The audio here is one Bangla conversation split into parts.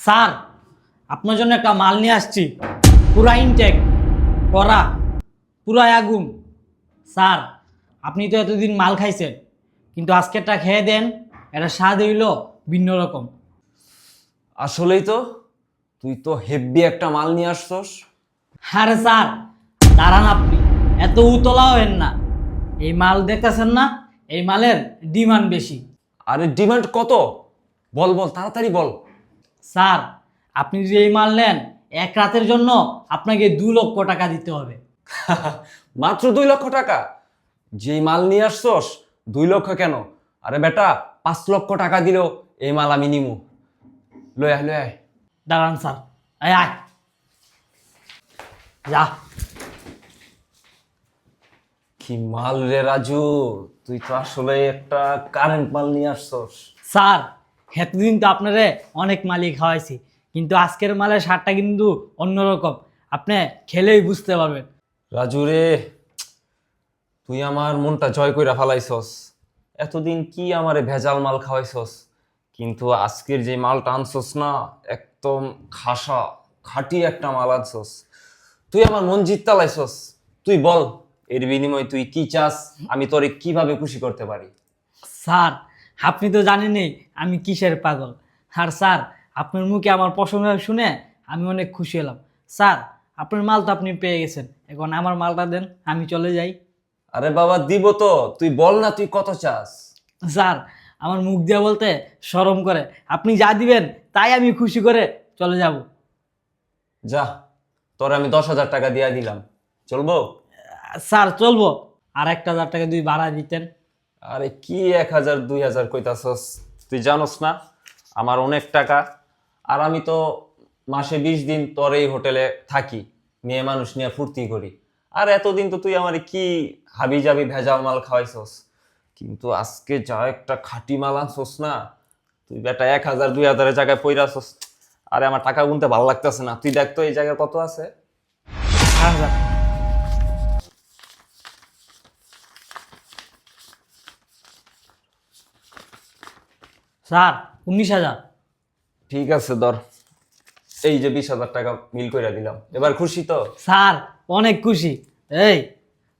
স্যার, আপনার জন্য একটা মাল নিয়ে আসছি, পুরা ইনটেক করা, পুরা আগুন। স্যার, আপনি তো এতদিন মাল খাইছেন, কিন্তু আজকেরটা খেয়ে দেন, এটা স্বাদ হইল ভিন্ন রকম। আসলেই তো, তুই তো হেব্বি একটা মাল নিয়ে আসছস। আরে স্যার, দাঁড়ান আপনি, এত উতলা হবেন না। এই মাল দেখতেছেন না, এই মালের ডিমান্ড বেশি। আরে ডিমান্ড কত? বল বল, তাড়াতাড়ি বল। স্যার, আপনি যদি এই মাল নেন, এক রাতের জন্য আপনাকে 2 লক্ষ টাকা দিতে হবে। মাত্র 2 লক্ষ টাকা? যেই মাল নিয়ে আসছস 2 লক্ষ কেন? আরে বেটা, 5 লক্ষ টাকা দিলেও এই মাল আমি নিমু। লয় আয়, লয় আয়। দাঁড়ান স্যার, আয় আয়, যা। কি মাল রে রাজু, তুই তো আসলে একটা কারেন্ট মাল নিয়ে আসছস। স্যার, এতদিন তো আপনারে অনেক মালই খাওয়াইছি, কিন্তু আজকের মালের স্বাদটা কিন্তু অন্যরকম। আপনি খেলেই বুঝতে পারবেন। রাজু রে, তুই আমার মনটা জয় কইরা ফালাইছস। এতদিন কি আমারে ভেজাল মাল খাওয়াইছস, কিন্তু আজকের যে মালটা আনছস না, একদম খাসা খাঁটি একটা মাল আনছস। তুই আমার মন জিততে লাইছস। তুই বল, এর বিনিময়ে তুই কি চাস, আমি তোরে কিভাবে খুশি করতে পারি? স্যার, আপনি তো জানেনই আমি কিসের পাগল। আর স্যার, আপনার মুখে আমার প্রশংসা শুনে আমি অনেক খুশি হলাম। স্যার, আপনার মাল তো আপনি পেয়ে গেছেন, এখন আমার মালটা দেন, আমি চলে যাই। আরে বাবা, দিব তো, তুই বল না তুই কত চাস। স্যার, আমার মুখ দিয়ে বলতে শরম করে, আপনি যা দিবেন তাই আমি খুশি করে চলে যাব। যা, তোরে আমি 10,000 টাকা দিয়া দিলাম, চলবো? স্যার চলবো, আর 1,000 টাকা দুই ভাড়া দিতেন। আরে কি 1,000 2,000 কইতাছস? তুই জানোস না আমার অনেক টাকা, আর আমি তো মাসে 20 দিন তোর এই হোটেলে থাকি, মেয়ে মানুষ নিয়ে ফুর্তি করি। আর এতদিন তো তুই আমার কি হাবি জাবি ভেজাল মাল খাওয়াইছস, কিন্তু আজকে যা একটা খাঁটি মাল আনছস না, তুই বেটা 1,000 2,000 জায়গায় পইরাছস। আরে আমার টাকা গুনতে ভালো লাগতেছে না, তুই দেখ তো এই জায়গায় কত আছে। আচ্ছা স্যার, 19,000। ঠিক আছে ধর, এই যে 20,000 টাকা মিল কইরা দিলাম, এবার খুশি তো? স্যার, অনেক খুশি। এই,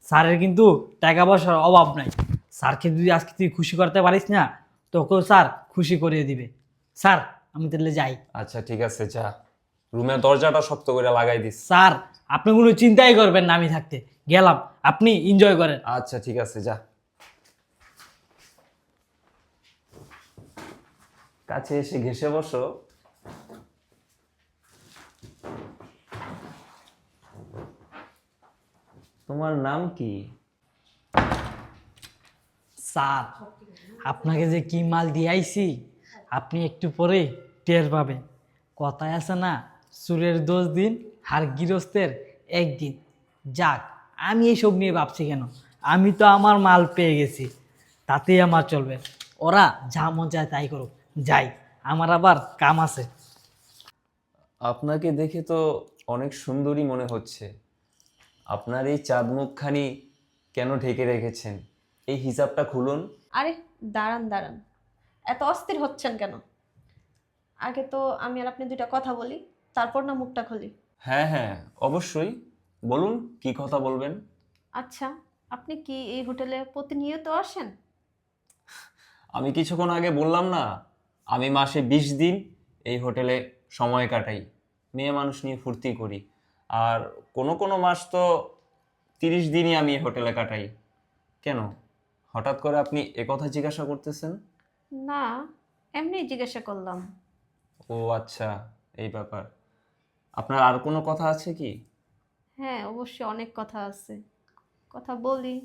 স্যারের কিন্তু টাকা পয়সার অভাব নাই। স্যারকে যদি আজকে তুই খুশি করতে পারিস না, তোকেও স্যার খুশি করিয়ে দিবে। স্যার, আমি তাহলে যাই। আচ্ছা ঠিক আছে, যা, রুমের দরজাটা শক্ত করে লাগাই দিস। স্যার, আপনি কোনো চিন্তাই করবেন না, আমি থাকতে গেলাম, আপনি এনজয় করেন। আচ্ছা ঠিক আছে, যা। কাছে এসে ঘেসে বসো। তোমার নাম কি? স্যার, আপনাকে যে কি মাল দিয়ে আইছি, আপনি একটু পরে টের পাবেন। কথায় আছে না, চুরের 10 দিন আর গৃহস্থের 1 দিন। যাক, আমি এইসব নিয়ে ভাবছি কেন, আমি তো আমার মাল পেয়ে গেছি, তাতেই আমার চলবে। ওরা যা মন চায় তাই করুক, যাই, আমার আবার কাম আছে। আপনাকে দেখে তো অনেক সুন্দরী মনে হচ্ছে। আপনার এই চাঁদ মুখখানি কেন ঢেকে রেখেছেন? এই হিজাবটা খুলুন। আরে দাঁড়ান দাঁড়ান, এত অস্থির হচ্ছেন কেন? আগে তো আমি আর আপনি দুইটা কথা বলি, তারপর না মুখটা খুলি। হ্যাঁ হ্যাঁ, অবশ্যই, বলুন কি কথা বলবেন। আচ্ছা, আপনি কি এই হোটেলে প্রতিনিয়ত আসেন? আমি কিছুক্ষণ আগে বললাম না, আমি মাসে 20 দিন এই হোটেলে সময় কাটাই, মেয়ে মানুষ নিয়ে ফুর্তি করি। আর কোনো কোনো মাস তো 30 দিনই আমি এই হোটেলে কাটাই। কেন, হঠাৎ করে আপনি একথা জিজ্ঞাসা করতেছেন? না, এমনি জিজ্ঞাসা করলাম। ও আচ্ছা, এই ব্যাপার। আপনার আর কোনো কথা আছে কি? হ্যাঁ, অবশ্যই অনেক কথা আছে, কথা বলি,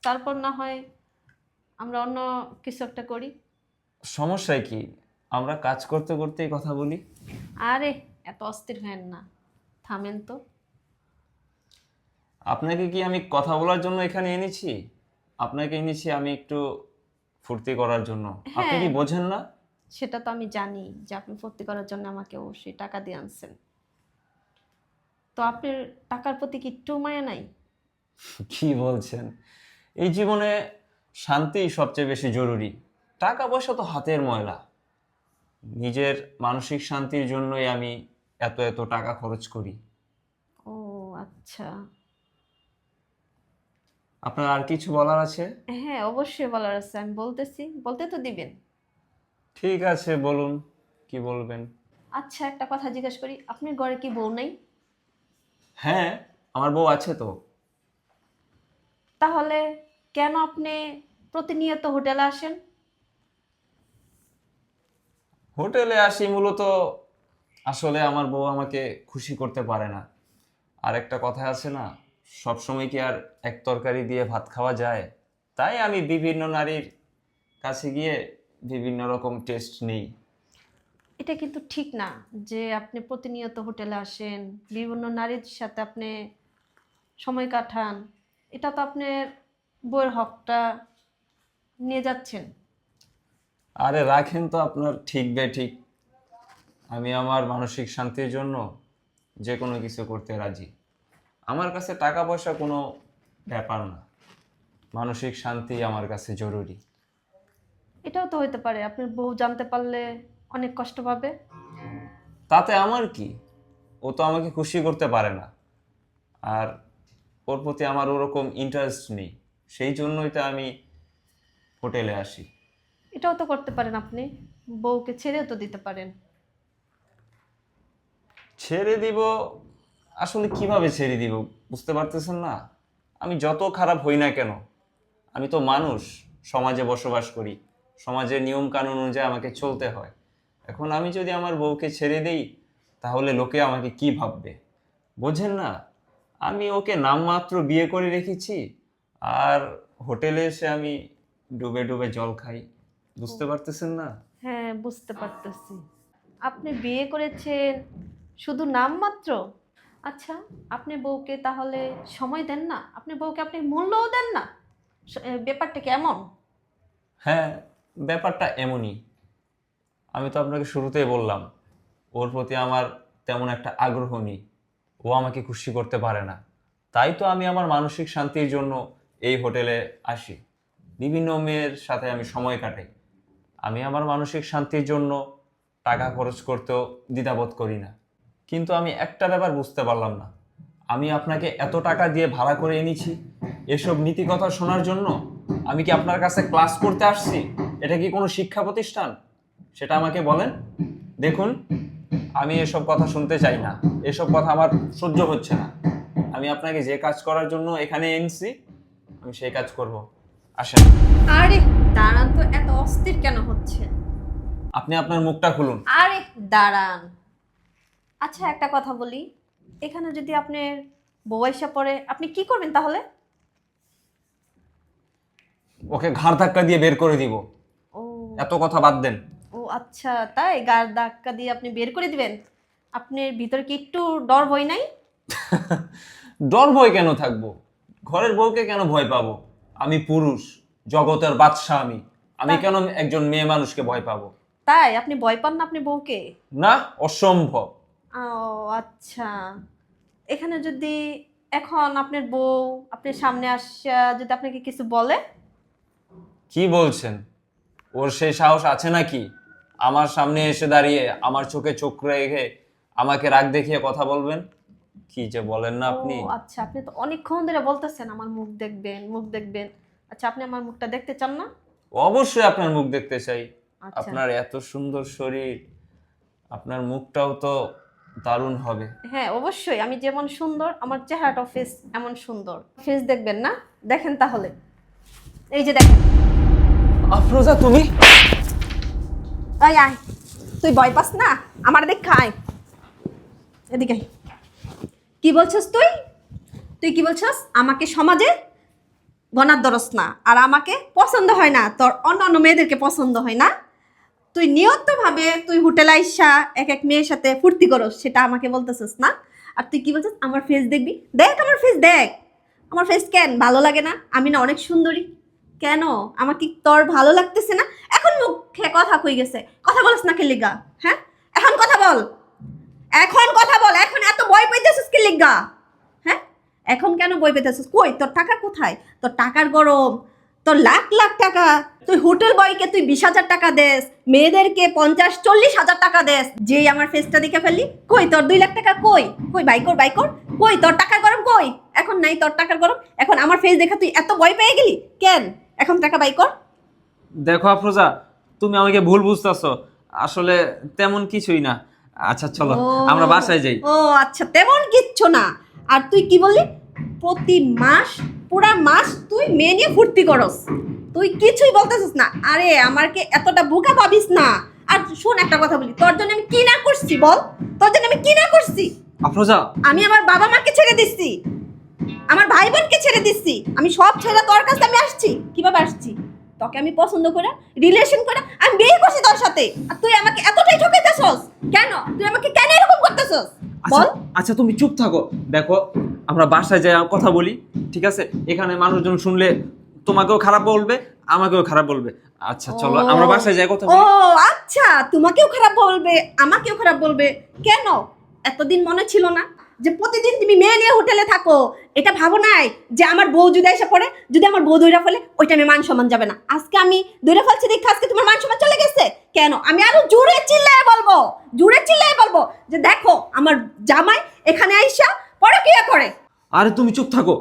তারপর না হয় আমরা অন্য কিছু একটা করি। সমস্যায় কি, আমরা কাজ করতে করতেই কথা বলি। আরে এত অস্থির হেন না, থামেন তো। আপনাকে কি আমি কথা বলার জন্য এখানে এনেছি? আপনাকে এনেছি আমি একটু ফুর্তি করার জন্য। আপনি হ্যাঁ, কি বোঝেন না? সেটা তো আমি জানি যে আপনি ফুর্তি করার জন্য আমাকে অবশ্যই টাকা দিয়ে আনছেন, তো আপনার টাকার প্রতি কি একটু মায়া নাই? কি বলছেন? এই জীবনে শান্তি সবচেয়ে বেশি জরুরি, টাকা পয়সা তো হাতের ময়লা। নিজের মানসিক শান্তির জন্যই আমি এত এত টাকা খরচ করি। ও আচ্ছা। আপনার আর কিছু বলার আছে? হ্যাঁ, অবশ্যই বলার আছে, আমি বলতেছি, বলতে তো দিবেন। ঠিক আছে, বলুন, কি বলবেন? আচ্ছা, একটা কথা জিজ্ঞেস করি, আপনার ঘরে কি বউ নেই? হ্যাঁ, আমার বউ আছে তো। তাহলে কেন আপনি প্রতিনিয়ত হোটেলে আসেন? হোটেলে আসি মূলত, আসলে আমার বউ আমাকে খুশি করতে পারে না। আর একটা কথা আছে না, সব সময় কি আর এক তরকারি দিয়ে ভাত খাওয়া যায়? তাই আমি বিভিন্ন নারীর কাছে গিয়ে বিভিন্ন রকম টেস্ট নেই। এটা কিন্তু ঠিক না যে আপনি প্রতিনিয়ত হোটেলে আসেন, বিভিন্ন নারীর সাথে আপনি সময় কাটান। এটা তো আপনার বউয়ের হকটা নিয়ে যাচ্ছেন। আরে রাখেন তো আপনার ঠিক ঠিক। আমি আমার মানসিক শান্তির জন্য যে কোনো কিছু করতে রাজি। আমার কাছে টাকা পয়সা কোনো ব্যাপার না, মানসিক শান্তি আমার কাছে জরুরি। এটাও তো হইতে পারে আপনার বউ জানতে পারলে অনেক কষ্ট পাবে। তাতে আমার কি? ও তো আমাকে খুশি করতে পারে না, আর ওর প্রতি আমার ওরকম ইন্টারেস্ট নেই। সেই জন্যই তো আমি হোটেলে আসি। এটাও তো করতে পারেন, আপনি বউকে ছেড়েও তো দিতে পারেন। ছেড়ে দিব? আসলে কিভাবে ছেড়ে দিব বুঝতে পারতেছেন না? আমি যত খারাপ হই না কেন, আমি তো মানুষ, সমাজে বসবাস করি, সমাজের নিয়ম কানুন অনুযায়ী আমাকে চলতে হয়। এখন আমি যদি আমার বউকে ছেড়ে দেই, তাহলে লোকে আমাকে কি ভাববে? বোঝেন না? আমি ওকে নামমাত্র বিয়ে করে রেখেছি, আর হোটেলে এসে আমি ডুবে ডুবে জল খাই। বুঝতে পারতেছেন না? হ্যাঁ, বুঝতে পারতেছি। আপনি বিয়ে করেছেন শুধু নামমাত্র। আচ্ছা, আপনি বউকে তাহলে সময় দেন না? আপনি বউকে আপনি মূল্যও দেন না? ব্যাপারটা কেমন? হ্যাঁ, ব্যাপারটা এমনই। আমি তো আপনাকে শুরুতেই বললাম, ওর প্রতি আমার তেমন একটা আগ্রহ নেই। ও আমাকে খুশি করতে পারে না। তাই তো আমি আমার মানসিক শান্তির জন্য এই হোটেলে আসি। বিভিন্ন মেয়ের সাথে আমি সময় কাটাই। আমি আমার মানসিক শান্তির জন্য টাকা খরচ করতেও দ্বিধাবোধ করি না। কিন্তু আমি একটা ব্যাপার বুঝতে পারলাম না, আমি আপনাকে এত টাকা দিয়ে ভাড়া করে এনেছি এসব নীতি কথা শোনার জন্য? আমি কি আপনার কাছে ক্লাস করতে আসছি? এটা কি কোনো শিক্ষা প্রতিষ্ঠান? সেটা আমাকে বলেন। দেখুন, আমি এসব কথা শুনতে চাই না, এসব কথা আমার সহ্য হচ্ছে না। আমি আপনাকে যে কাজ করার জন্য এখানে এনেছি, আমি সেই কাজ করব। আসেন। আরে দাঁড়ান তো, এত অস্থির কেন হচ্ছে? আপনি আপনার মুখটা খুলুন। আরে দাঁড়ান। আচ্ছা, একটা কথা বলি, এখানে যদি আপনার বউ এসে পড়ে আপনি কি করবেন তাহলে? ওকে ঘাড় ধাক্কা দিয়ে বের করে দিব। ও এত কথা বাদ দেন। ও আচ্ছা, তাই গার ধাক্কা দিয়ে আপনি বের করে দিবেন? আপনার ভিতরে কি একটু ডর ভয় নাই? ডর ভয় কেন থাকবো? ঘরের বউকে কেন ভয় পাবো? আমি পুরুষ, জগতের বাদশা। আমি আমি কেন একজন মেয়ে মানুষকে ভয় পাবো? তাই আপনি ভয় পান না আপনি বউকে? না, অসম্ভব। ও আচ্ছা। এখানে যদি এখন আপনার বউ আপনার সামনে আসা যদি আপনাকে কিছু বলে? কি বলছেন? ওর সেই সাহস আছে নাকি আমার সামনে এসে দাঁড়িয়ে আমার চোখে চোখ রেখে আমাকে রাগ দেখিয়ে কথা বলবেন? কি যে বলেন না ও আপনি! আচ্ছা, আপনি তো অনেকক্ষণ ধরে বলতেছেন আমার মুখ দেখবেন, মুখ দেখবেন। আচ্ছা, আপনি আমার মুখটা দেখতে চান না? অবশ্যই আপনার মুখ দেখতে চাই। আচ্ছা। আপনার এত সুন্দর শরীর, আপনার মুখটাও তো দারুণ হবে। হ্যাঁ, অবশ্যই, আমি যেমন সুন্দর আমার চেহারাটাও ফেস এমন সুন্দর। ফেস দেখবেন না? দেখেন তাহলে, এই যে দেখেন। আফরোজা, তুমি? আয় আয়, তুই ভয় পাস না? আমার দেখ আয়, এদিকে আয়। কি বলছস তুই? তুই কি বলছস? আমাকে সমাজে গনার দরস না, আর আমাকে পছন্দ হয় না, তোর অন্য মেয়েদেরকে পছন্দ হয় না। তুই নিয়তভাবে তুই হোটেলে আইসা এক এক মেয়ের সাথে ফুর্তি করস, সেটা আমাকে বলতেছিস না? আর তুই কি বলছিস আমার ফেস দেখবি? দেখ আমার ফেস দেখ। আমার ফেস কেন ভালো লাগে না? আমি না অনেক সুন্দরী। কেন আমাকে তোর ভালো লাগতেছে না? এখন মুখে কথা কই গেছে, কথা বলছ না কি লিগা? হ্যাঁ, এখন কথা বল, এখন কথা বল। এখন এত ভয় পাইতেছিস কি লিগা? হ্যাঁ, এখন কেন ভয় পাইতেছিস? কই তোর টাকা কোথায়? তোর টাকার গরম তোর লাখ লাখ টাকা, তুই হোটেল বয়কে তুই 20,000 টাকা দেস, মেয়েদেরকে 50-40,000 টাকা দেস, যেই আমার ফেসটা দেখে ফেললি, কই তোর 2 লাখ টাকা কই? কই বাইকর কই তোর টাকার গরম কই? এখন নাই তোর টাকার গরম, এখন আমার ফেস দেখে তুই এত ভয় পেয়ে গেলি কেন? এখন টাকা বাইকর। দেখো আফরোজা, তুমি আমাকে ভুল বুঝতেছো, আসলে তেমন কিছুই না। আচ্ছা চলো আমরা বাসায় যাই। ও আচ্ছা, তেমন কিচ্ছু না। আর তুই কি বললি, প্রতি মাস পুরা মাস তুই মেয়ে নিয়ে ফুর্তি করস, তুই কিছুই বলতেছিস না। আরে আমারকে এতটা বোকা ভাবিস না। আর শোন একটা কথা বলি, তোর জন্য আমি কি না করছি বল, তোর জন্য আমি কি না করছি। আফরোজা, আমি আমার বাবা মাকে ছেড়ে দিচ্ছি, আমার ভাই বোনকে ছেড়ে দিচ্ছি, আমি সব ছেড়ে তোর কাছে আমি আসছি। কিভাবে আসছি? তোকে আমি পছন্দ করে রিলেশন করে আমি বিয়ে করছি তোর সাথে, আর তুই আমাকে এতটাই ঠকাইতেছস কেন? তুই আমাকে কেন এরকম করতেছস আচ্ছা বল। আচ্ছা তুমি চুপ থাকো। দেখো আমরা বাসায় যাই কথা বলি, ঠিক আছে? এখানে মানুষজন শুনলে তোমাকেও খারাপ বলবে, আমাকেও খারাপ বলবে। আচ্ছা চলো আমরা বাসায় যাই কথা ও বলি। আচ্ছা, তোমাকেও খারাপ বলবে, আমাকেও খারাপ বলবে কেন? এতদিন মনে ছিল না যে প্রতিদিন তুমি মেয়ে নিয়ে হোটেলে থাকো? এটা ভাবো নাই যে আমার বউ যদি এসে পড়ে, যদি আমার বউ দইরা ফেলে, ওইটা আমি মান সম্মান যাবে না। আজকে আমি দইরা ফেলছি দেখে আজকে তোমার মান সম্মান চলে গেছে কেন? আমি আরো জোরে চিল্লায় বলবো যে দেখো আমার জামাই এখানে আইসা পরকিয়া করে। আরে তুমি চুপ থাকো,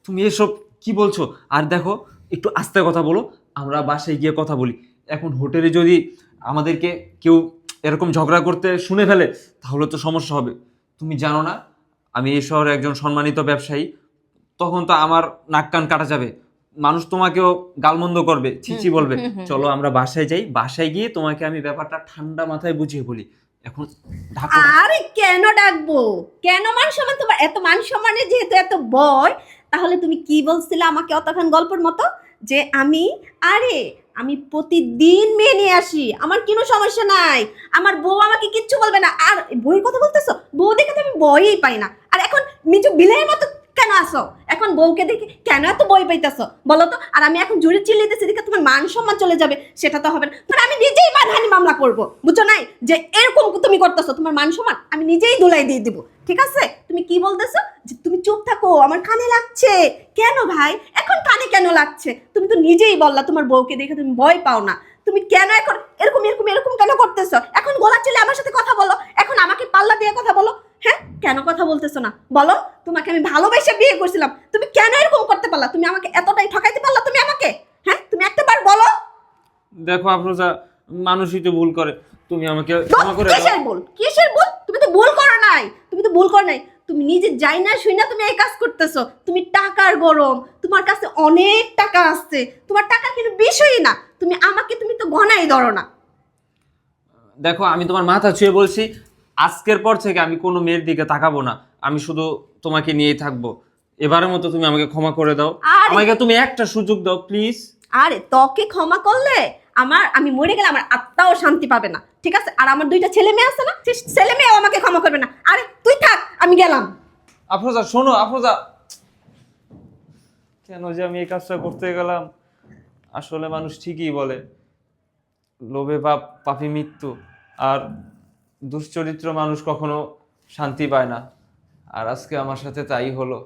তুমি এসব কি বলছো? আর দেখো একটু আস্তে কথা বলো, আমরা বাসায় গিয়ে কথা বলি। এখন হোটেলে যদি আমাদেরকে কেউ এরকম ঝগড়া করতে শুনে ফেলে তাহলে তো সমস্যা হবে। তুমি জানো না আমি এই শহরে একজন সম্মানিত ব্যবসায়ী, তখন তো আমার নাক কান কাটা যাবে, মানুষ তোমাকেও গালমন্দ করবে, ছিছি বলবে। চলো আমরা বাসায় যাই, বাসায় গিয়ে তোমাকে আমি ব্যাপারটা ঠান্ডা মাথায় বুঝিয়ে বলি। এখন ঢাকো। আরে কেন ডাকবো? কেন মান সম্মান? তোমার এত মান সম্মানের যেহেতু এত ভয়, তাহলে তুমি কি বলছিলে আমাকে অতক্ষণ গল্পের মতো যে আমি প্রতিদিন মেয়ে নিয়ে আসি, আমার কোনো সমস্যা নাই, আমার বউ আমাকে কিচ্ছু বলবে না। আর বউয়ের কথা বলতেছো, বউ দেখে তো আমি ভয়ই পাই না। আর এখন মিজু বিলের মতো কেন আসো? এখন বউকে দেখে কেন এত ভয় পাইতেছো বলো তো? আর আমি এখন জোরে চিল্লাইতেছি দেখে তোমার মান সম্মান চলে যাবে, সেটা তো হবে না। মানে আমি নিজেই মানহানি মামলা করব, বুঝছো নাই? যে এরকম তুমি করতেছো, তোমার মান সম্মান আমি নিজেই ধুলাই দিয়ে দিব, ঠিক আছে? তুমি কি বলতেছো যে তুমি চুপ থাকো, আমার কানে লাগছে কেন ভাই? এখন কানে কেন লাগছে? তুমি তো নিজেই বললা তোমার বউকে দেখে তুমি ভয় পাও না, তুমি কেন এখন এরকম কেন করতেছো? এখন গলা চেলে আমার সাথে কথা বলো, এখন আমাকে পাল্লা দিয়ে কথা বলো। হ্যাঁ, কেন কথা বলতেছো না বলো? তোমাকে আমি ভালোবেসে বিয়ে করছিলাম, তুমি কেন এরকম করতে পারলা? তুমি আমাকে এতটাই ঠকাইতে পারলা তুমি আমাকে? হ্যাঁ, তুমি একটাবার বলো। দেখো আফরোজা, মানুষই তো ভুল করে, তুমি আমাকে ক্ষমা করে দাও। কিসের ভুল? তুমি তো ভুল করো নাই, তুমি নিজে যাই না শুই না তুমি এই কাজ করতেছো। তুমি টাকার গরম, তোমার কাছে অনেক টাকা আছে, তোমার টাকা কিন্তু বিষয়ই না, তুমি তো ঘনাই ধরো না। দেখো আমি তোমার মাথা ছুঁয়ে বলছি, আজকের পর থেকে আমি কোনো মেয়ের দিকে তাকাবো না, আমি শুধু তোমাকে নিয়েই থাকবো। এবারের মতো তুমি আমাকে ক্ষমা করে দাও, আমাকে তুমি একটা সুযোগ দাও প্লিজ। আরে তোকে ক্ষমা করলে আমি মরে গেলে আমার আত্মাও শান্তি পাবে না, ঠিক আছে? আর আমার 2টা ছেলে মেয়ে আছে না, সেই ছেলে মেয়েও আমাকে ক্ষমা করবে না। আরে তুই থাক, আমি গেলাম। আফরোজা শোনো, আফরোজা, কেন যে আমি এই কাজটা করতে গেলাম? আসলে মানুষ ঠিকই বলে, লোভে পাপ, পাপী মৃত্যু। আর দুশ্চরিত্র মানুষ কখনো শান্তি পায় না। আর আজকে আমার সাথে তাই হলো।